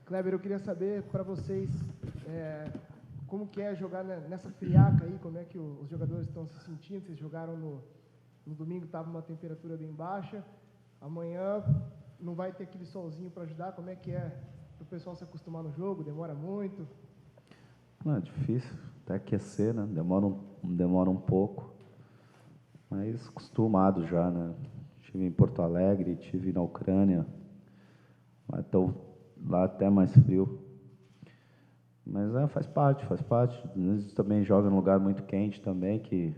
Kleber, eu queria saber para vocês como que é jogar nessa friaca aí, como é que os jogadores estão se sentindo. Vocês jogaram no domingo, estava uma temperatura bem baixa, amanhã não vai ter aquele solzinho para ajudar. Como é que é para o pessoal se acostumar no jogo? Demora muito? Não, é difícil, até aquecer, né? Demora um pouco, mas acostumado já, né? Estive em Porto Alegre, estive na Ucrânia, lá até mais frio. Mas faz parte, faz parte. Às vezes também joga num lugar muito quente também, que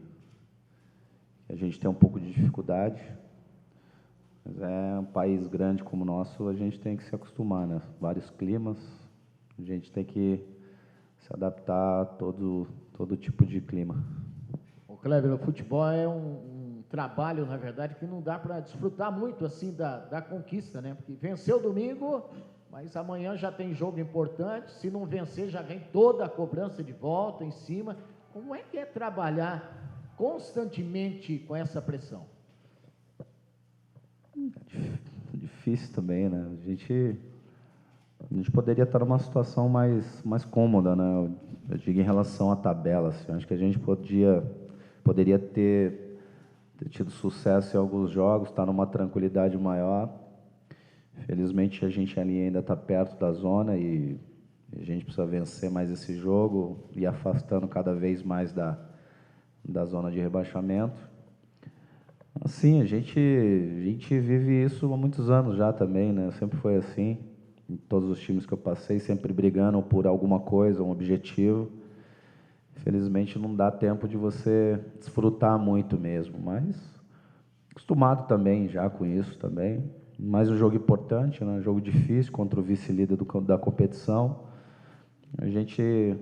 a gente tem um pouco de dificuldade. Mas é um país grande como o nosso, a gente tem que se acostumar, né? Vários climas, a gente tem que se adaptar a todo tipo de clima. O Kleber, o futebol é um trabalho, na verdade, que não dá para desfrutar muito assim da conquista, né? Porque venceu domingo, mas amanhã já tem jogo importante. Se não vencer, já vem toda a cobrança de volta em cima. Como é que é trabalhar constantemente com essa pressão? Difícil também, né? A gente poderia estar numa situação mais cômoda, né? Eu digo em relação à tabela, assim, acho que a gente poderia ter tido sucesso em alguns jogos, estar numa tranquilidade maior. Felizmente a gente ali ainda está perto da zona e a gente precisa vencer mais esse jogo e afastando cada vez mais da zona de rebaixamento. Assim, a gente vive isso há muitos anos já também, né? Sempre foi assim, em todos os times que eu passei, sempre brigando por alguma coisa, um objetivo. Infelizmente não dá tempo de você desfrutar muito mesmo, mas acostumado também já com isso também. Mais um jogo importante, né? Um jogo difícil contra o vice-líder da competição. A gente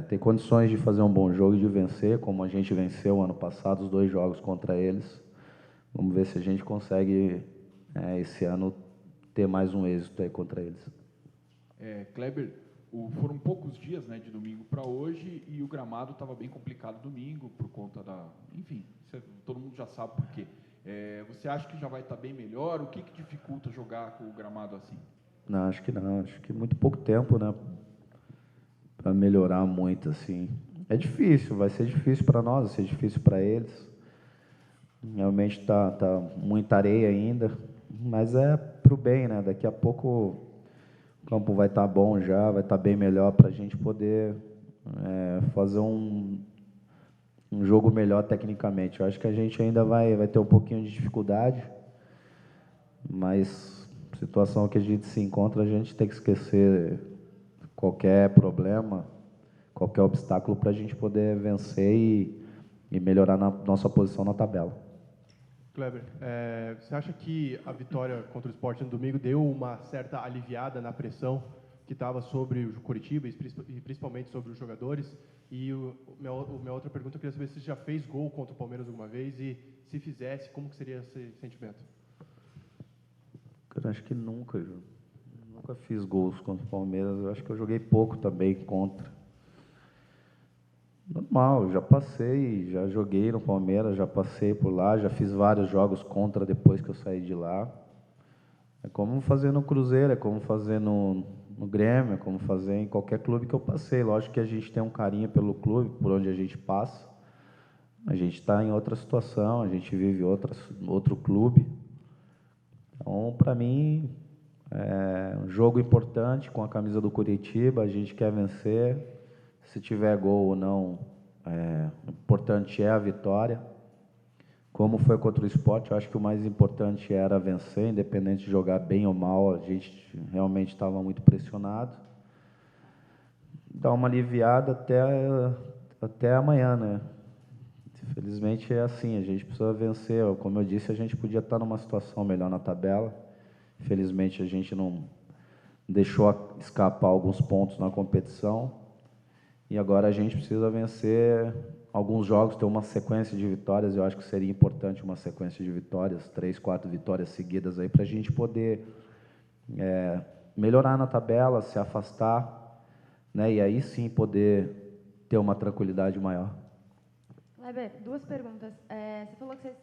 tem condições de fazer um bom jogo e de vencer, como a gente venceu ano passado, os 2 jogos contra eles. Vamos ver se a gente consegue, esse ano, ter mais um êxito aí contra eles. Kleber, foram poucos dias, né, de domingo para hoje, e o gramado estava bem complicado domingo, por conta enfim, todo mundo já sabe por quê. Você acha que já vai estar bem melhor? O que dificulta jogar com o gramado assim? Não, acho que não. Acho que muito pouco tempo, né, para melhorar muito, assim. É difícil, vai ser difícil para nós, vai ser difícil para eles. Realmente tá muita areia ainda, mas é pro bem, né? Daqui a pouco o campo vai estar bom já, vai estar bem melhor para a gente poder fazer um jogo melhor tecnicamente. Eu acho que a gente ainda vai ter um pouquinho de dificuldade, mas a situação que a gente se encontra, a gente tem que esquecer qualquer problema, qualquer obstáculo para a gente poder vencer e melhorar na nossa posição na tabela. Kleber, você acha que a vitória contra o Sport no domingo deu uma certa aliviada na pressão que estava sobre o Coritiba e principalmente sobre os jogadores? E minha outra pergunta, eu queria saber se você já fez gol contra o Palmeiras alguma vez e, se fizesse, como que seria esse sentimento? Eu acho que nunca fiz gols contra o Palmeiras. Eu acho que eu joguei pouco também contra. Normal, já passei, já joguei no Palmeiras, já passei por lá, já fiz vários jogos contra depois que eu saí de lá. É como fazer no Cruzeiro, é como fazer no Grêmio, é como fazer em qualquer clube que eu passei. Lógico que a gente tem um carinho pelo clube, por onde a gente passa. A gente está em outra situação, a gente vive outro clube. Então, para mim, é um jogo importante com a camisa do Coritiba, a gente quer vencer. Se tiver gol ou não, o importante é a vitória. Como foi contra o Sport, eu acho que o mais importante era vencer, independente de jogar bem ou mal, a gente realmente estava muito pressionado. Dá uma aliviada até amanhã, né? Infelizmente é assim, a gente precisa vencer. Como eu disse, a gente podia estar numa situação melhor na tabela. Infelizmente a gente não deixou escapar alguns pontos na competição. E agora a gente precisa vencer alguns jogos, ter uma sequência de vitórias. Eu acho que seria importante uma sequência de vitórias, 3, 4 vitórias seguidas aí, para a gente poder melhorar na tabela, se afastar, né? E aí sim poder ter uma tranquilidade maior. Kleber, 2 perguntas. Você falou que vocês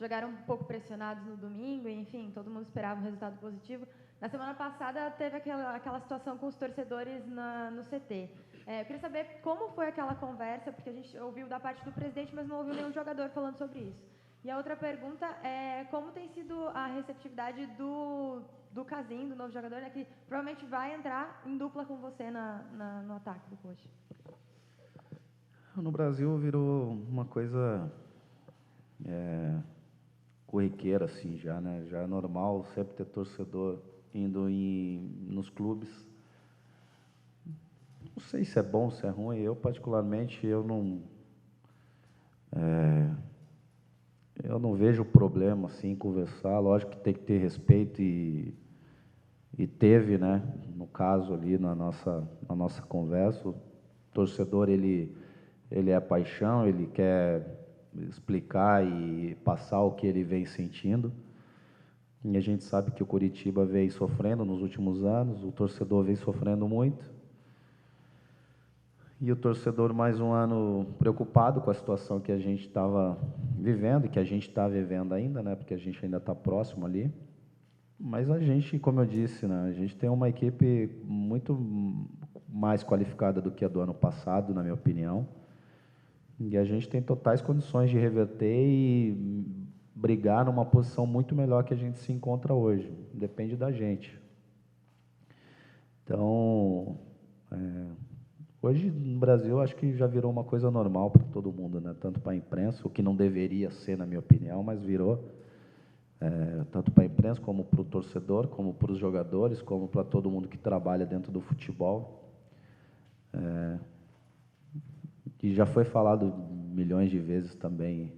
jogaram um pouco pressionados no domingo, e, enfim, todo mundo esperava um resultado positivo. Na semana passada teve aquela situação com os torcedores no CT. Eu queria saber como foi aquela conversa, porque a gente ouviu da parte do presidente, mas não ouviu nenhum jogador falando sobre isso. E a outra pergunta é como tem sido a receptividade do Casim, do novo jogador, né, que provavelmente vai entrar em dupla com você no ataque do Coxa. No Brasil virou uma coisa corriqueira, assim, já, né? Já é normal sempre ter torcedor indo nos clubes. Não sei se é bom, se é ruim. Eu, particularmente, eu não vejo problema, assim, em conversar. Lógico que tem que ter respeito e teve, né? No caso ali, na nossa conversa, o torcedor, ele é paixão, ele quer explicar e passar o que ele vem sentindo. E a gente sabe que o Coritiba vem sofrendo nos últimos anos, o torcedor vem sofrendo muito. E o torcedor, mais um ano preocupado com a situação que a gente estava vivendo, e que a gente está vivendo ainda, né? Porque a gente ainda está próximo ali. Mas a gente, como eu disse, né? A gente tem uma equipe muito mais qualificada do que a do ano passado, na minha opinião. E a gente tem totais condições de reverter e brigar numa posição muito melhor que a gente se encontra hoje. Depende da gente. Então, hoje no Brasil acho que já virou uma coisa normal para todo mundo, né? Tanto para a imprensa, o que não deveria ser, na minha opinião, mas virou. Tanto para a imprensa, como para o torcedor, como para os jogadores, como para todo mundo que trabalha dentro do futebol. E já foi falado milhões de vezes também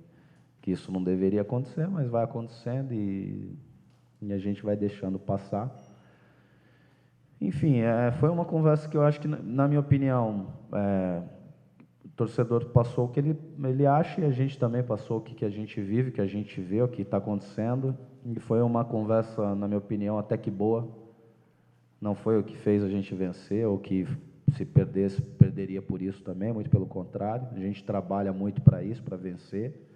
que isso não deveria acontecer, mas vai acontecendo e a gente vai deixando passar. Enfim, foi uma conversa que eu acho que, na minha opinião, o torcedor passou o que ele acha e a gente também passou o que a gente vive, o que a gente vê, o que está acontecendo. E foi uma conversa, na minha opinião, até que boa. Não foi o que fez a gente vencer, ou que se perdesse, perderia por isso também, muito pelo contrário. A gente trabalha muito para isso, para vencer.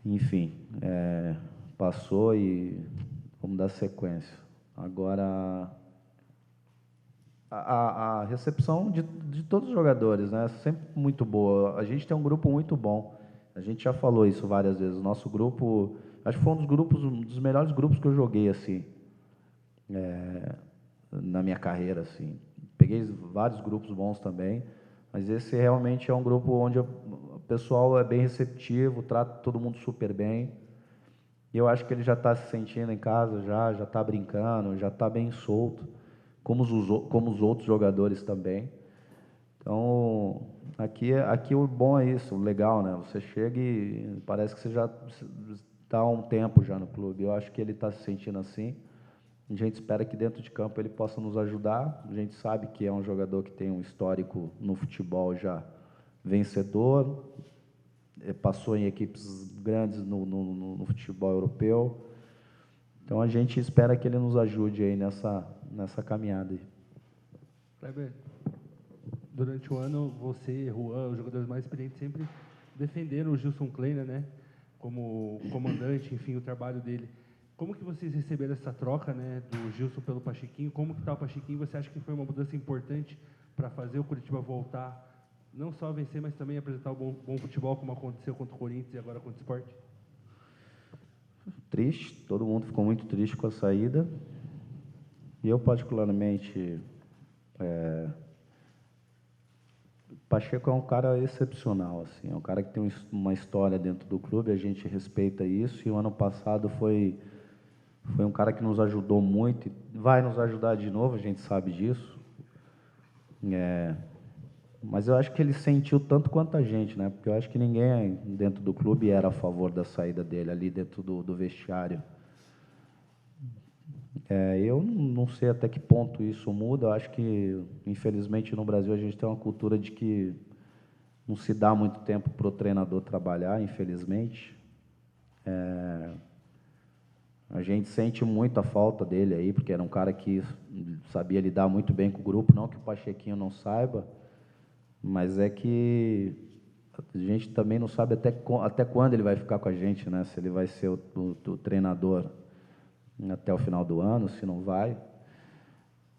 Enfim, passou e vamos dar sequência. Agora, a recepção de todos os jogadores, né, é sempre muito boa. A gente tem um grupo muito bom. A gente já falou isso várias vezes. O nosso grupo, acho que foi um dos melhores grupos que eu joguei, assim, na minha carreira, assim. Peguei vários grupos bons também, mas esse realmente é um grupo onde o pessoal é bem receptivo, trata todo mundo super bem. E eu acho que ele já está se sentindo em casa, já está brincando, já está bem solto, como os outros jogadores também. Então, aqui o bom é isso, o legal, né? Você chega e parece que você já está há um tempo já no clube. Eu acho que ele está se sentindo assim. A gente espera que dentro de campo ele possa nos ajudar. A gente sabe que é um jogador que tem um histórico no futebol já vencedor, passou em equipes grandes no futebol europeu. Então a gente espera que ele nos ajude aí nessa caminhada aí. Kleber, durante o ano, você, Juan, os jogadores mais experientes, sempre defenderam o Gilson Kleiner, né? Como comandante, enfim, o trabalho dele. Como que vocês receberam essa troca, né, do Gilson pelo Pachequinho? Como que está o Pachequinho? Você acha que foi uma mudança importante para fazer o Coritiba voltar, não só a vencer, mas também apresentar o bom futebol, como aconteceu contra o Corinthians e agora contra o Sport? Triste, todo mundo ficou muito triste com a saída. E eu, particularmente, Pacheco é um cara excepcional, assim, é um cara que tem uma história dentro do clube, a gente respeita isso, e o ano passado foi um cara que nos ajudou muito, e vai nos ajudar de novo, a gente sabe disso. Mas eu acho que ele sentiu tanto quanto a gente, né? Porque eu acho que ninguém dentro do clube era a favor da saída dele, ali dentro do vestiário. Eu não sei até que ponto isso muda. Eu acho que, infelizmente, no Brasil a gente tem uma cultura de que não se dá muito tempo para o treinador trabalhar, infelizmente. A gente sente muito a falta dele aí, porque era um cara que sabia lidar muito bem com o grupo, não que o Pachequinho não saiba, mas é que a gente também não sabe até quando ele vai ficar com a gente, né? Se ele vai ser o treinador até o final do ano, se não vai.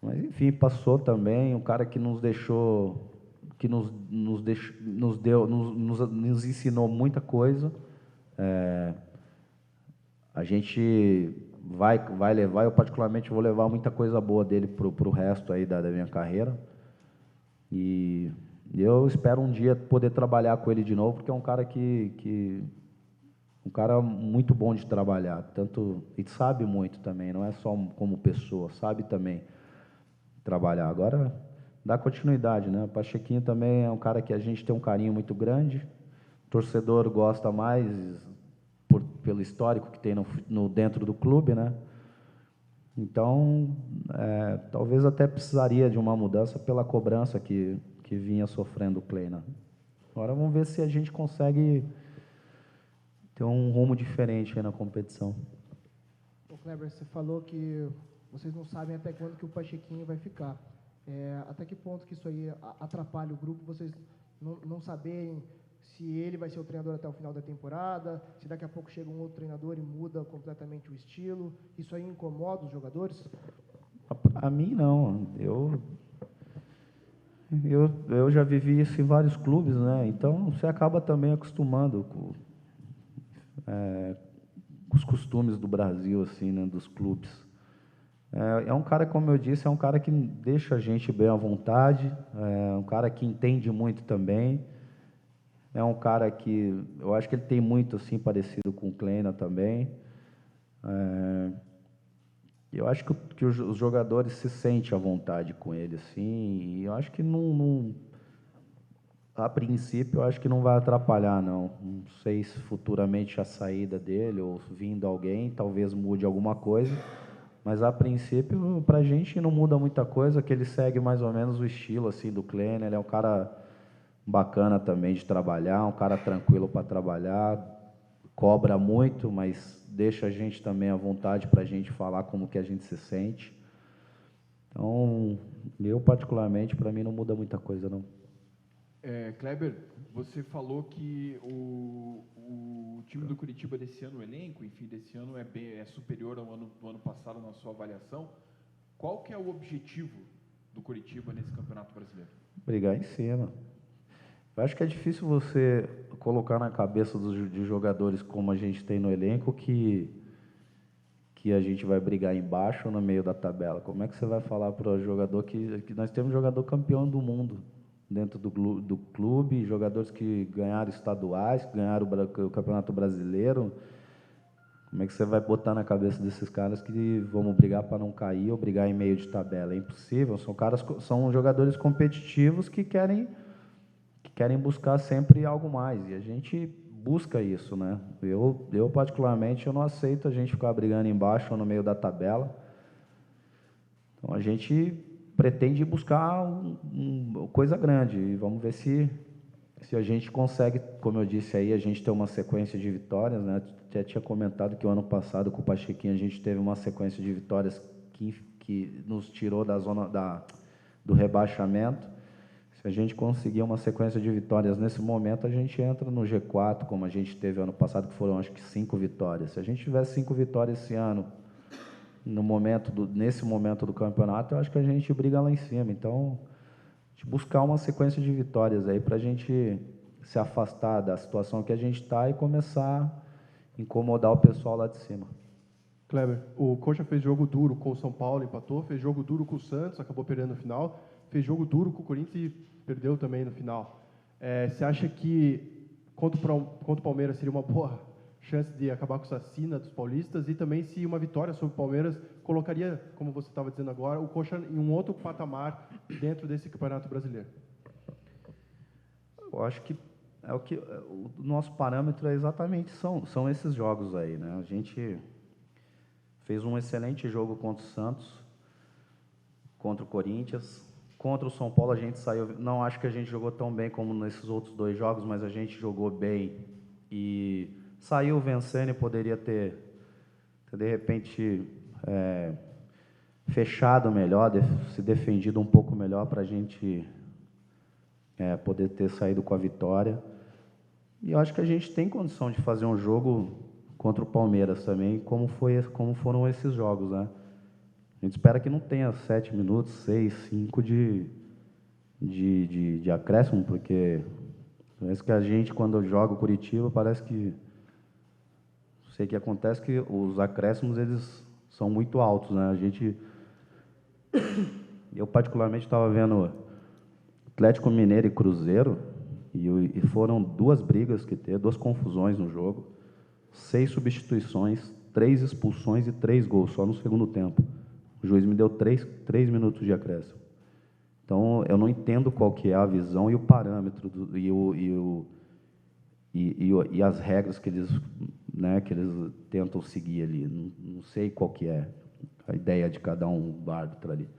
Mas, enfim, passou também, um cara que nos deixou, que nos ensinou muita coisa. A gente vai levar, eu particularmente vou levar muita coisa boa dele para o resto aí da minha carreira. E eu espero um dia poder trabalhar com ele de novo, porque é um cara um cara muito bom de trabalhar, tanto e sabe muito também, não é só como pessoa, sabe também trabalhar. Agora dá continuidade, né? O Pachequinho também é um cara que a gente tem um carinho muito grande, o torcedor gosta mais pelo histórico que tem dentro do clube, né? Então, talvez até precisaria de uma mudança pela cobrança que vinha sofrendo o Kleina. Agora vamos ver se a gente consegue ter um rumo diferente aí na competição. Ô Kleber, você falou que vocês não sabem até quando que o Pachequinho vai ficar. Até que ponto que isso aí atrapalha o grupo, vocês não saberem se ele vai ser o treinador até o final da temporada, se daqui a pouco chega um outro treinador e muda completamente o estilo, isso aí incomoda os jogadores? A mim, não. Eu já vivi isso em vários clubes, né? Então, você acaba também acostumando com os costumes do Brasil, assim, né? Dos clubes. É um cara, como eu disse, é um cara que deixa a gente bem à vontade, é um cara que entende muito também. É um cara que, eu acho que ele tem muito, assim, parecido com o Kleina também. Eu acho que os jogadores se sentem à vontade com ele, assim, e eu acho que a princípio, eu acho que não vai atrapalhar, não. Não sei se futuramente a saída dele, ou vindo alguém, talvez mude alguma coisa, mas a princípio, para a gente não muda muita coisa, que ele segue mais ou menos o estilo, assim, do Kleina. Ele é um cara bacana também de trabalhar, um cara tranquilo para trabalhar, cobra muito, mas deixa a gente também à vontade para a gente falar como que a gente se sente. Então, eu particularmente, para mim não muda muita coisa, não. Kleber, você falou que o time do Curitiba desse ano, o elenco, enfim, desse ano é superior ao do ano passado na sua avaliação. Qual que é o objetivo do Curitiba nesse Campeonato Brasileiro? Brigar em cima. Eu acho que é difícil você colocar na cabeça de jogadores como a gente tem no elenco que a gente vai brigar embaixo ou no meio da tabela. Como é que você vai falar para o jogador que nós temos jogador campeão do mundo dentro do clube, jogadores que ganharam estaduais, que ganharam o Campeonato Brasileiro? Como é que você vai botar na cabeça desses caras que vamos brigar para não cair ou brigar em meio de tabela? É impossível. São jogadores competitivos que querem buscar sempre algo mais, e a gente busca isso, né? Eu particularmente, eu não aceito a gente ficar brigando embaixo ou no meio da tabela. Então, a gente pretende buscar uma coisa grande, e vamos ver se a gente consegue, como eu disse aí, a gente ter uma sequência de vitórias, né? Já tinha comentado que o ano passado, com o Pachequinho, a gente teve uma sequência de vitórias que nos tirou da zona do rebaixamento. Se a gente conseguir uma sequência de vitórias nesse momento, a gente entra no G4, como a gente teve ano passado, que foram, acho que, 5 vitórias. Se a gente tiver 5 vitórias esse ano, nesse momento do campeonato, eu acho que a gente briga lá em cima. Então, a gente buscar uma sequência de vitórias aí para a gente se afastar da situação que a gente está e começar a incomodar o pessoal lá de cima. Kleber, o Coxa fez jogo duro com o São Paulo, empatou, fez jogo duro com o Santos, acabou perdendo no final, fez jogo duro com o Corinthians e perdeu também no final. Você acha que contra o Palmeiras seria uma boa chance de acabar com essa sina dos paulistas, e também se uma vitória sobre o Palmeiras colocaria, como você estava dizendo agora, o Coxa em um outro patamar dentro desse Campeonato Brasileiro? Eu acho que o nosso parâmetro é exatamente são esses jogos aí, né? A gente fez um excelente jogo contra o Santos, contra o Corinthians. Contra o São Paulo a gente saiu, não acho que a gente jogou tão bem como nesses outros 2 jogos, mas a gente jogou bem e saiu vencendo, e poderia ter de repente fechado melhor, se defendido um pouco melhor para a gente poder ter saído com a vitória. E eu acho que a gente tem condição de fazer um jogo contra o Palmeiras também, como foram esses jogos, né? A gente espera que não tenha 7 minutos, 6, 5 de acréscimo, porque parece que a gente, quando joga o Curitiba, parece que... Não sei o que acontece, que os acréscimos, eles são muito altos, né? Eu particularmente estava vendo Atlético Mineiro e Cruzeiro, e foram 2 brigas que teve, 2 confusões no jogo, 6 substituições, 3 expulsões e 3 gols, só no segundo tempo. O juiz me deu 3 minutos de acréscimo. Então, eu não entendo qual que é a visão e o parâmetro, e as regras que eles tentam seguir ali. Não sei qual que é a ideia de cada um do árbitro ali.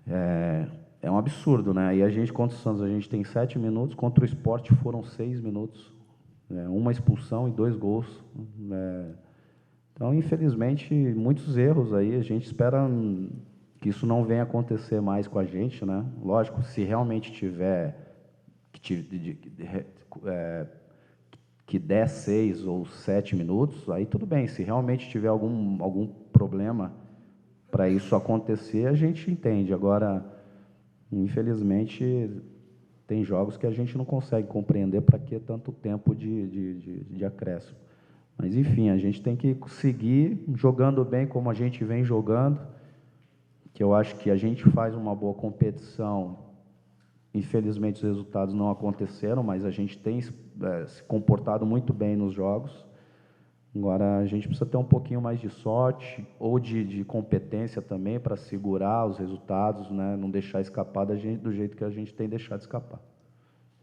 É um absurdo, né? E a gente, contra o Santos, a gente tem 7 minutos, contra o Sport foram 6 minutos. Uma expulsão e 2 gols. Então, infelizmente, muitos erros aí. A gente espera que isso não venha acontecer mais com a gente, né? Lógico, se realmente tiver que der 6 ou 7 minutos, aí tudo bem. Se realmente tiver algum problema para isso acontecer, a gente entende. Agora, infelizmente, tem jogos que a gente não consegue compreender para que tanto tempo de acréscimo. Mas, enfim, a gente tem que seguir jogando bem como a gente vem jogando, que eu acho que a gente faz uma boa competição. Infelizmente, os resultados não aconteceram, mas a gente tem se comportado muito bem nos jogos. Agora, a gente precisa ter um pouquinho mais de sorte ou de competência também para segurar os resultados, né? Não deixar escapar do jeito que a gente tem deixado escapar.